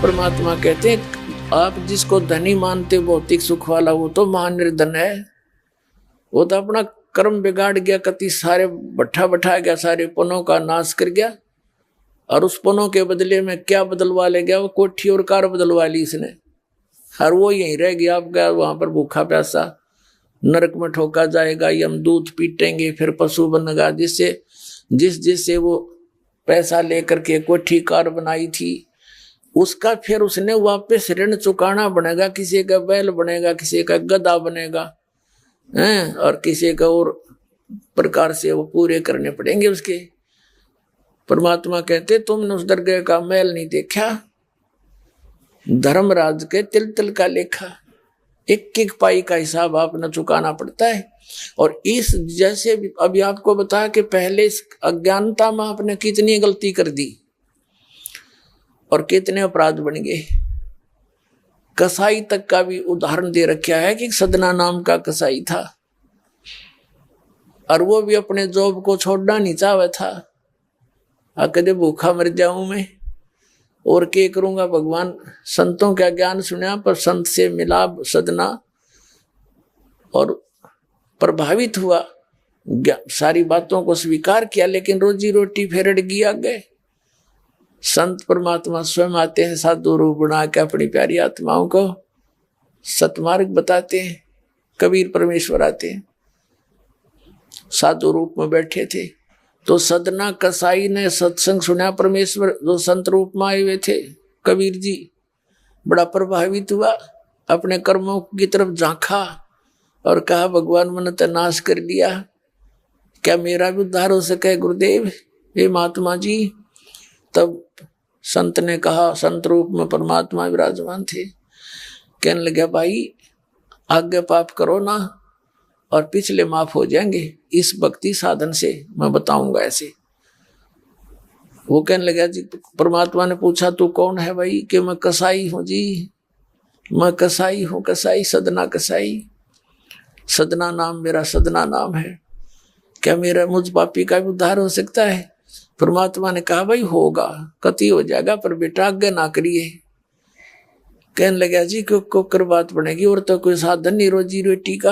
परमात्मा कहते हैं आप जिसको धनी मानते भौतिक सुख वाला वो तो महानिर्धन है। वो तो अपना कर्म बिगाड़ गया, कति सारे बैठा गया, सारे पुनों का नाश कर गया, और उस पुनों के बदले में क्या बदलवा ले गया? वो कोठी और कार बदलवा ली इसने, और वो यहीं रह गया। आप गया वहां पर भूखा प्यासा, नरक में ठोका जाएगा, यमदूत पीटेंगे, फिर पशु बनेगा। जिससे वो पैसा लेकर के कोठी कार बनाई थी उसका फिर उसने वापस ऋण चुकाना बनेगा। किसी का बैल बनेगा, किसी का गधा बनेगा, और किसी का और प्रकार से वो पूरे करने पड़ेंगे उसके। परमात्मा कहते तुमने उस दरगाह का मैल नहीं देखा, धर्मराज के तिल तिल का लेखा, एक एक पाई का हिसाब आपने चुकाना पड़ता है। और इस जैसे अभी आपको बताया कि पहले इस अज्ञानता में आपने कितनी गलती कर दी और कितने अपराध बन गए। कसाई तक का भी उदाहरण दे रखा है कि सदना नाम का कसाई था, और वो भी अपने जॉब को छोड़ना नहीं चाहता था। कदे भूखा मर जाऊं मैं और क्या करूंगा? भगवान संतों का ज्ञान सुना, पर संत से मिला सदना और प्रभावित हुआ, सारी बातों को स्वीकार किया, लेकिन रोजी रोटी फिर अड़ गई आगे। संत परमात्मा स्वयं आते हैं साधु रूप बना के, अपनी प्यारी आत्माओं को सतमार्ग बताते हैं। कबीर परमेश्वर आते हैं, साधु रूप में बैठे थे, तो सदना कसाई ने सत्संग सुना। परमेश्वर जो संत रूप में आए हुए थे, कबीर जी, बड़ा प्रभावित हुआ, अपने कर्मों की तरफ झांका और कहा भगवान मैंने तो नाश कर दिया, क्या मेरा भी उद्धार हो सके गुरुदेव, हे महात्मा जी। तब संत ने कहा, संत रूप में परमात्मा विराजमान थे, कहने लगे भाई आगे पाप करो ना और पिछले माफ हो जाएंगे इस भक्ति साधन से, मैं बताऊंगा ऐसे। वो कहने लगा जी, परमात्मा ने पूछा तू कौन है भाई? कि मैं कसाई हूं जी, मैं कसाई हूं, कसाई सदना कसाई, सदना नाम मेरा सदना नाम है, क्या मेरा मुझ पापी का भी उद्धार हो सकता है? परमात्मा ने कहा भाई होगा, कति हो जाएगा, पर बेटा आगे ना करिए। कहने लगा जी क्यों कर बात बनेगी, और तो कोई साधन नहीं रोजी रोटी का।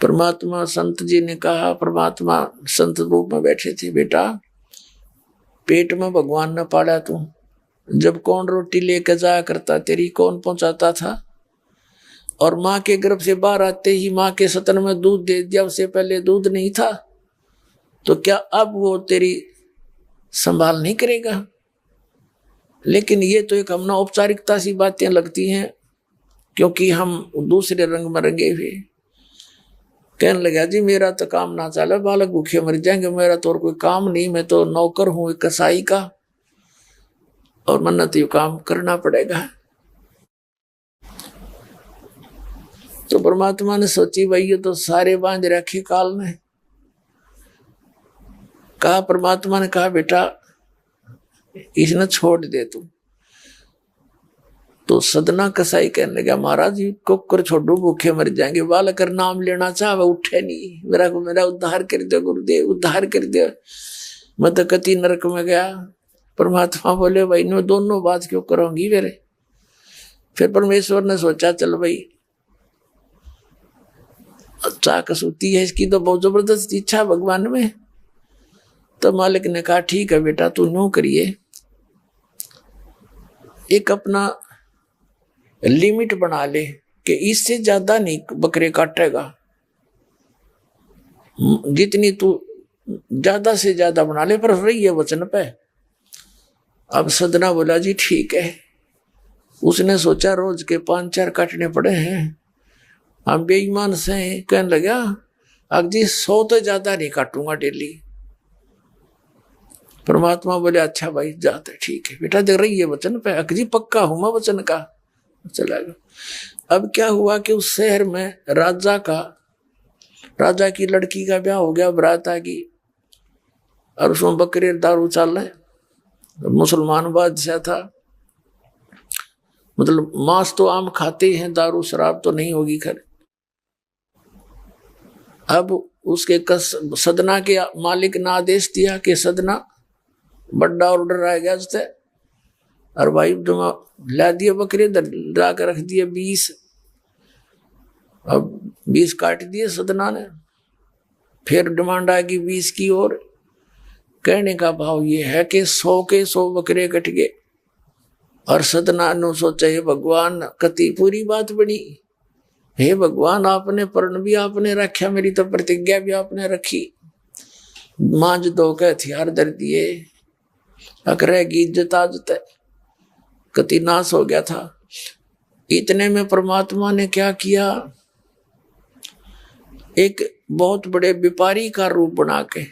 परमात्मा संत जी ने कहा, परमात्मा संत रूप में बैठे थे, बेटा पेट में भगवान ने पाला तू, जब कौन रोटी लेकर जाया करता तेरी, कौन पहुंचाता था? और माँ के गर्भ से बाहर आते ही माँ के सतन में दूध दे दिया, उससे पहले दूध नहीं था, तो क्या अब वो तेरी संभाल नहीं करेगा? लेकिन ये तो एक हमने औपचारिकता सी बातें लगती हैं, क्योंकि हम दूसरे रंग में रंगे हुए। कहने लगा जी मेरा तो काम ना चला, बालक भूखे मर जाएंगे, मेरा तो और कोई काम नहीं, मैं तो नौकर हूं कसाई का, और मन्नत यू काम करना पड़ेगा। तो परमात्मा ने सोची भाई ये तो सारे बांध रखे काल ने। कहा, परमात्मा ने कहा बेटा इसने छोड़ दे तू। तो सदना कसाई कहने लगा महाराज जी कुकर छोड़ो, भूखे मर जाएंगे, बालक कर नाम लेना चाहे उठे नहीं, मेरा उद्धार कर दो गुरुदेव, उद्धार कर दो, मैं तो कति नरक में गया। परमात्मा बोले भाई नो दोनों बात क्यों करोगी मेरे? फिर परमेश्वर ने सोचा चल भाई अच्छा कसूती है इसकी, तो बहुत जबरदस्त इच्छा भगवान में। तो मालिक ने कहा ठीक है बेटा तू नो करिए, एक अपना लिमिट बना ले कि इससे ज्यादा नहीं बकरे काटेगा, जितनी तू ज्यादा से ज्यादा बना ले, पर रही है वचन पे। अब सदना बोला जी ठीक है। उसने सोचा रोज के 5-4 काटने पड़े हैं, हम बेईमान से। कहने लगा अब जी 100 तो ज्यादा नहीं काटूंगा डेली। परमात्मा बोले अच्छा भाई जाते, ठीक है बेटा देख रही है वचन पे, अकजी पक्का हूं मैं वचन का। चला गया। अब क्या हुआ कि उस शहर में राजा की लड़की का ब्याह हो गया, बारात आ गई, और उसमें बकरे दारू चल रहे। मुसलमान बादशाह था, मतलब मांस तो आम खाते हैं, दारू शराब तो नहीं होगी खैर। अब उसके सदना के मालिक ने आदेश दिया कि सदना बड़ा ऑर्डर आ गया उससे, और भाई तुम ला दिए बकरे, ला कर रख दिए 20। अब 20 काट दिए सदना ने, फिर डिमांड आ गई 20 की। और कहने का भाव ये है कि 100 के 100 बकरे कट गए। और सदना ने सोचा हे भगवान, कति पूरी बात बनी। हे भगवान, आपने प्रण भी आपने रखा, मेरी तो प्रतिज्ञा भी आपने रखी। मांझ दो के हथियार धर दिए, अकरेगी इज्जत आजत है, कति नाश हो गया था। इतने में परमात्मा ने क्या किया, एक बहुत बड़े व्यापारी का रूप बना के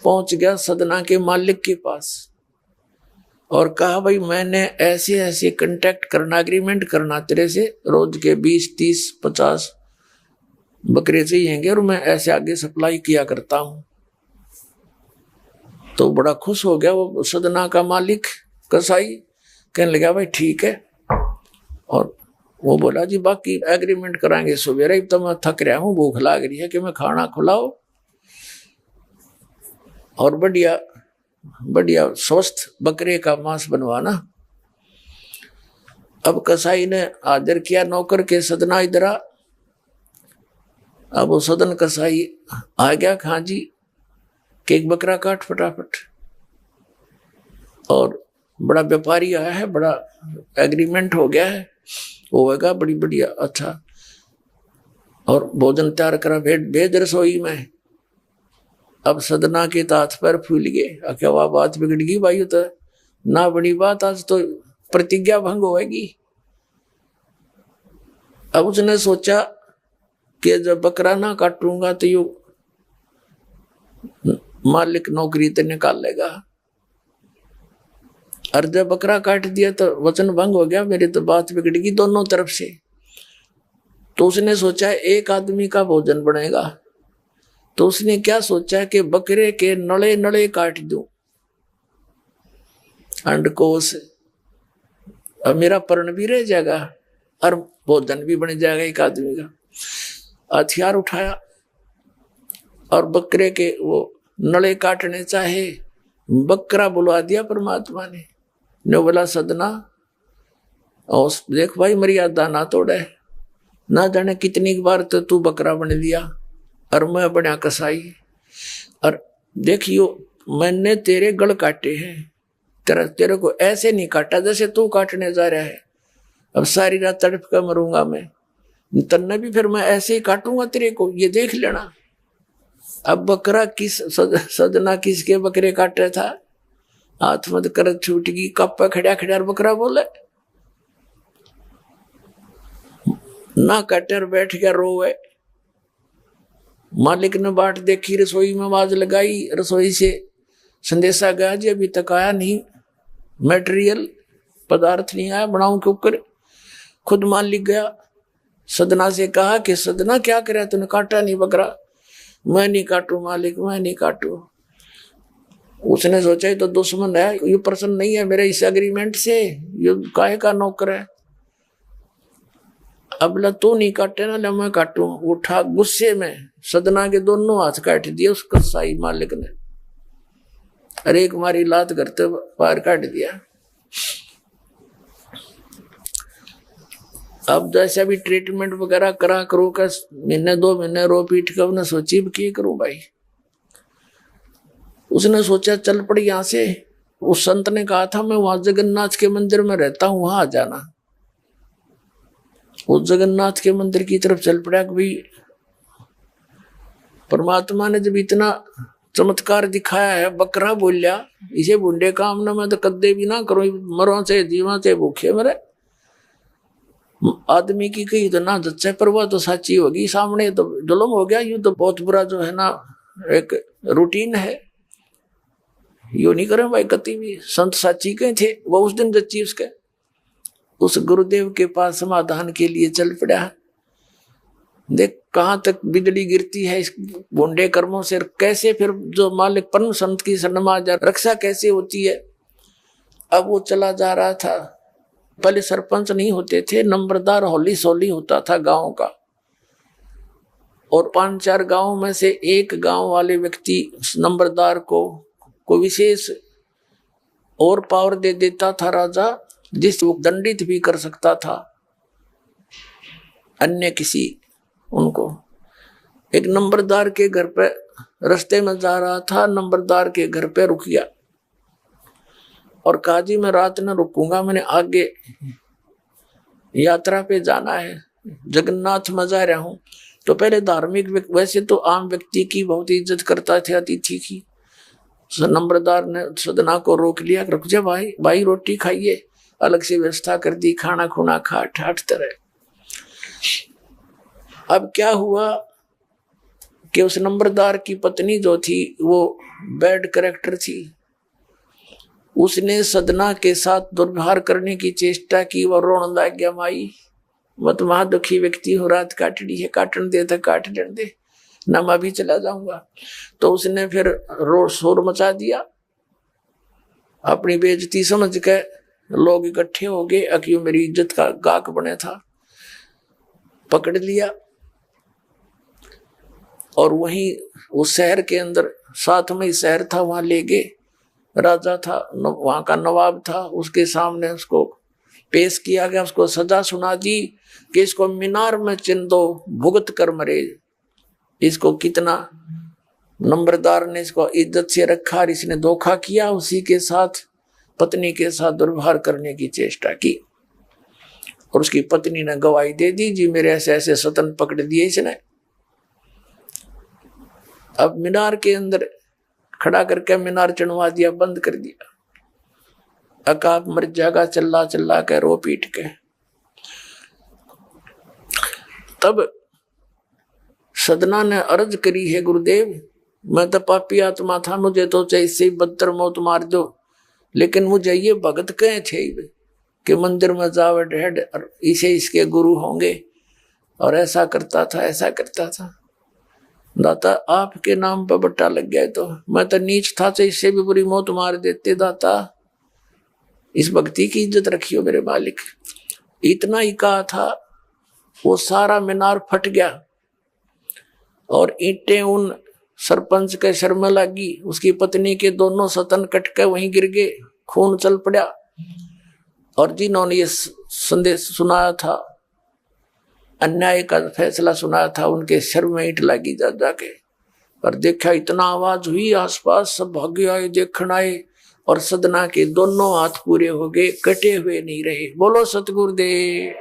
पहुंच गया सदना के मालिक के पास और कहा भाई मैंने ऐसे ऐसे कांटेक्ट करना, एग्रीमेंट करना तेरे से, रोज के 20, 30, 50 बकरे चाहिएंगे और मैं ऐसे आगे सप्लाई किया करता हूं। तो बड़ा खुश हो गया वो सदना का मालिक कसाई, कहने लगा भाई ठीक है। और वो बोला जी बाकी एग्रीमेंट कराएंगे, सवेरे ही तो मैं थक रहा हूँ, भूख लाग रही है कि मैं खाना खिलाओ और बढ़िया बढ़िया स्वस्थ बकरे का मांस बनवाना। अब कसाई ने आदर किया नौकर के, सदना इधर आ। अब वो सदन कसाई आ गया, खां जी कि एक बकरा काट फटाफट। और बड़ा व्यापारी आया है, बड़ा एग्रीमेंट हो गया है, होगा बड़ी बढ़िया अच्छा। और भोजन तैयार करा, भेज रसोई में। अब सदना के हाथ पैर फूल गए, क्या वह बात बिगड़ गई भाई, तो ना बड़ी बात, आज तो प्रतिज्ञा भंग होगी। अब उसने सोचा कि जब बकरा ना काटूंगा तो यू मालिक नौकरी तो निकाल लेगा, और जब बकरा काट दिया तो वचन भंग हो गया, मेरी तो बात बिगड़ गई दोनों तरफ से। तो उसने सोचा एक आदमी का भोजन बनेगा, तो उसने क्या सोचा कि बकरे के नड़े नड़े काट दूं, अंडकोश, अब मेरा पर्ण भी रह जाएगा और भोजन भी बन जाएगा एक आदमी का। हथियार उठाया और बकरे के वो नड़े काटने चाहे, बकरा बुलवा दिया परमात्मा ने बोला सदना और देख भाई मर्यादा ना तोड़े, ना जाने कितनी बार तो तू बकरा बन दिया और मैं बना कसाई। और देखियो मैंने तेरे गल काटे हैं, तेरे को ऐसे नहीं काटा जैसे तू काटने जा रहा है। अब सारी रात तड़प कर मरूंगा मैं, तन्ने भी फिर मैं ऐसे ही काटूंगा तेरे को, ये देख लेना। अब बकरा किस सदना किसके बकरे काट रहा था, हाथ मत कर छूट गई, कप पे खड़ा खड़ा बकरा बोले ना कटर बैठ गया रोवे। मालिक ने बाट देखी, रसोई में आवाज लगाई, रसोई से संदेशा गया जी अभी तक आया नहीं, मटेरियल पदार्थ नहीं आया, बनाऊं के ऊपर। खुद मालिक गया, सदना से कहा कि सदना क्या करे, तूने काटा नहीं बकरा। मैं नहीं काटू मालिक, मैं नहीं काटू। उसने सोचा ये तो दुश्मन है, ये प्रसन्न नहीं है मेरे इस एग्रीमेंट से, ये काहे का नौकर है। अब ला तू नहीं काटे ना, मैं काटू। उठा गुस्से में सदना के दोनों हाथ काट दिए उस कसाई मालिक ने, अरे एक मारी लात करते पार काट दिया। अब जैसे भी ट्रीटमेंट वगैरह करा करो का, महीने 2 महीने रो पीट कर उन्हें सोची क्या करूं भाई। उसने सोचा चल पड़ी यहां से। उस संत ने कहा था मैं वहां जगन्नाथ के मंदिर में रहता हूं, वहां आ जाना। उस जगन्नाथ के मंदिर की तरफ चल पड़ा। कि भाई परमात्मा ने जब इतना चमत्कार दिखाया है, बकरा बोलिया, इसे बुंडे काम ना मैं तो कदे भी ना करूं, मरो से जीवा से भूखे मरे। आदमी की कही तो ना जच्चे, पर वह तो सच्ची होगी, सामने तो जुल्म हो गया। यूं तो बहुत बुरा जो है ना एक रूटीन है, यू नहीं करें भाई कति भी। संत साची के थे वो उस दिन जच्ची उसके, उस गुरुदेव के पास समाधान के लिए चल पड़ा। देख कहां तक बिजली गिरती है इस बुंडे कर्मों से, कैसे फिर जो मालिक परम संत की शरण रक्षा कैसे होती है। अब वो चला जा रहा था, पहले सरपंच नहीं होते थे, नंबरदार होली सोली होता था गांव का, और 5-4 गांव में से एक गांव वाले व्यक्ति नंबरदार को विशेष और पावर दे देता था राजा, जिस वो दंडित भी कर सकता था अन्य किसी उनको। एक नंबरदार के घर पे रास्ते में जा रहा था, नंबरदार के घर पे रुक गया और कहा जी मैं रात न रुकूंगा, मैंने आगे यात्रा पे जाना है, जगन्नाथ में जा रहा हूं। तो पहले धार्मिक, वैसे तो आम व्यक्ति की बहुत इज्जत करता थे, अतिथि की। नंबरदार ने सदना को रोक लिया, रुक जा भाई, भाई रोटी खाइए, अलग से व्यवस्था कर दी, खाना खुना खा ठाठ तरह। अब क्या हुआ कि उस नंबरदार की पत्नी जो थी वो बैड कैरेक्टर थी, उसने सदना के साथ दुर्व्यवहार करने की चेष्टा की। वो रोने लग गया, माई मत महा दुखी व्यक्ति हो, रात काटनी है, काटन दे तो काट दे ना, मैं भी चला जाऊंगा। तो उसने फिर शोर मचा दिया, अपनी बेइज्जती समझ के लोग इकट्ठे हो गए, अक्यों मेरी इज्जत का गाक बने था, पकड़ लिया और वहीं उस शहर के अंदर, साथ में ही शहर था, वहां ले गए। राजा था, वहां का नवाब था, उसके सामने उसको पेश किया गया, उसको सजा सुना दी कि इसको मीनार में चिन दो, भुगत कर मरे। इसको कितना नंबरदार ने इसको इज्जत से रखा और इसने धोखा किया, उसी के साथ पत्नी के साथ दुर्व्यवहार करने की चेष्टा की। और उसकी पत्नी ने गवाही दे दी, जी मेरे ऐसे ऐसे सतन पकड़ दिए इसने। अब मीनार के अंदर खड़ा करके मीनार चढ़वा दिया, बंद कर दिया। अकाक मर जाएगा, चिल्ला चिल्ला के रो पीट के। तब सदना ने अर्ज करी है, गुरुदेव मैं तो पापी आत्मा था, मुझे तो चाहे इससे बदतर मौत मार दो, लेकिन मुझे ये भगत कहे थे कि मंदिर में जावे ढेड और इसे इसके गुरु होंगे, और ऐसा करता था ऐसा करता था। दाता आपके नाम पर बट्टा लग गया, तो मैं तो नीच था, तो इससे भी बुरी मौत मार देते। दाता इस भक्ति की इज्जत रखियो मेरे मालिक। इतना ही कहा था, वो सारा मीनार फट गया और ईंटें उन सरपंच के सर में लगी, उसकी पत्नी के दोनों सतन कट के वहीं गिर गए, खून चल पड़ा। और जिन्होंने ये संदेश सुनाया था, अन्याय का फैसला सुनाया था, उनके सर में ईंट लगी जा जाके। और देखा इतना आवाज हुई, आसपास सब भागे आए, देखने आए, और सदना के दोनों हाथ पूरे हो गए, कटे हुए नहीं रहे। बोलो सतगुरुदेव।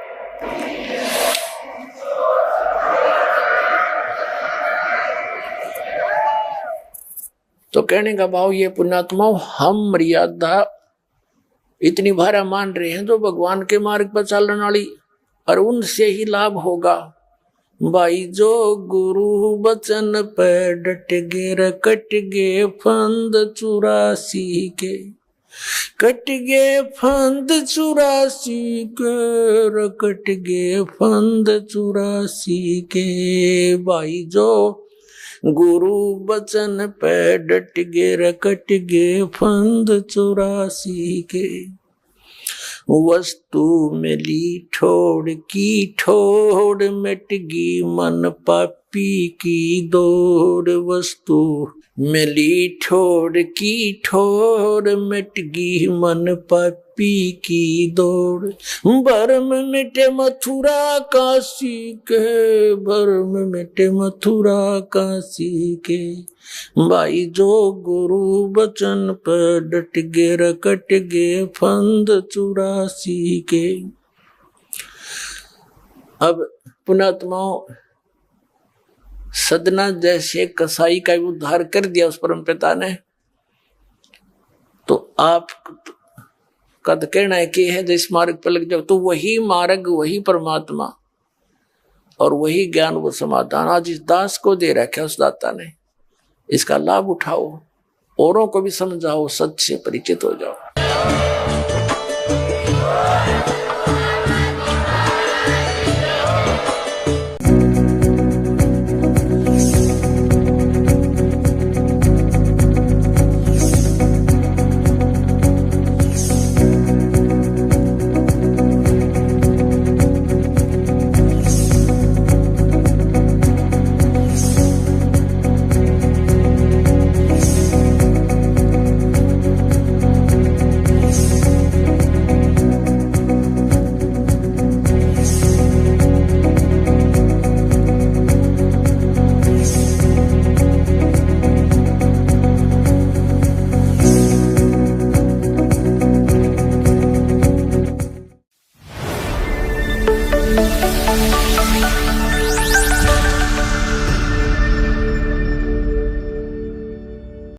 तो कहने का भाव ये पुण्यात्माओं, हम मर्यादा इतनी भारा मान रहे हैं जो भगवान के मार्ग पर चलने वाली, और उनसे ही लाभ होगा। भाई जो गुरु बचन पे डट गे, कट गे फंद 84 के, कट गे फंद 84 के, कट गे फंद 84 के। भाई जो गुरु बचन पे डट गे, कट गे फंद 84 के। वस्तु मिली ठोड़ की ठोड़, मिट गी मन पापी की दौड़। वस्तु मिली ठोड़ की ठोड़, मिट गी मन पापी की दौड़। भरम मिटे मथुरा काशी के, भरम मिटे मथुरा काशी के। भाई जो गुरु बचन पर डट गे, कट गे फंद 84 के। अब पुणात्माओं, सदना जैसे कसाई का उद्धार कर दिया उस परम पिता ने, तो आप का तो कहना है कि है जिस मार्ग पर लग जाओ, तो वही मार्ग, वही परमात्मा और वही ज्ञान, वो समाधान आज इस दास को दे रखा है उस दाता ने। इसका लाभ उठाओ, औरों को भी समझाओ, सच से परिचित हो जाओ।